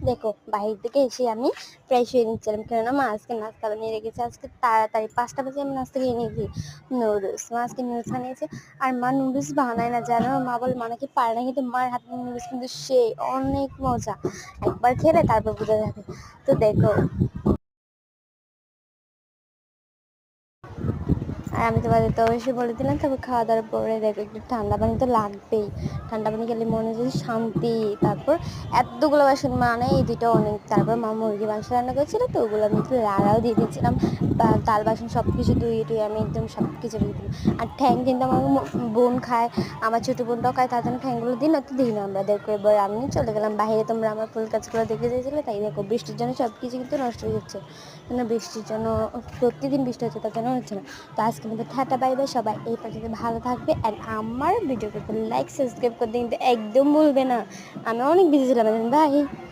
দেখো বাহির থেকে এসে আমি ফ্রেশ হয়ে নিচ্ছিলাম, কেননা মা আজকে নাস্তা বানিয়ে রেখেছে। আজকে তাড়াতাড়ি 5টা বাজে আমি নাস্তা খেয়ে নিয়েছি নুডলস। মা আজকে নুডলস বানিয়েছে। আর মা নুডলস বানায় না, জানো, মা বলে মা নাকি পারে না, কিন্তু মার হাতে নুডলস কিন্তু সেই অনেক মজা। একবার খেলে তারপর বোঝা যাবে। তো দেখো, আর আমি তোমাদের তো অবশ্যই বলে দিলাম, তবে খাওয়া দাওয়ার পরে দেখো একটু ঠান্ডা পানি তো লাগবেই। ঠান্ডা পানি খেলে মনে হচ্ছে শান্তি। তারপর এতগুলো বাসন মানে এই দুটো অনেক। তারপর মা মুরগি মাংস রান্না করেছিল, তো ওগুলো আমি একটু লাড়াও দিয়ে দিয়েছিলাম। তাল বাসন সব কিছু ধুয়ে টুয়ে আমি একদম সব কিছু দিয়ে দিলাম। আর ঠ্যাং কিন্তু আমার বোন খায়, আমার ছোটো বোনটাও খায়, তার জন্য ঠ্যাংগুলো দিই না, তো দিই না আমরা। দেখো এবার আমি চলে গেলাম বাইরে। তোমরা আমার ফুল গাছগুলো দেখে দিয়েছিলে, তাই দেখো বৃষ্টির জন্য সব কিছু কিন্তু নষ্ট হয়ে যাচ্ছে। কেন বৃষ্টির জন্য প্রতিদিন বৃষ্টি হচ্ছে, তার জন্য হচ্ছে না। তো আজকে মধ্যে ঠাটা বাইবে, সবাই এই পর্যন্ত ভালো থাকবে। আর আমার ভিডিওকে লাইক সাবস্ক্রাইব করতে কিন্তু একদম ভুলবে না। আমি অনেক বিজি ছিলাম। বাই।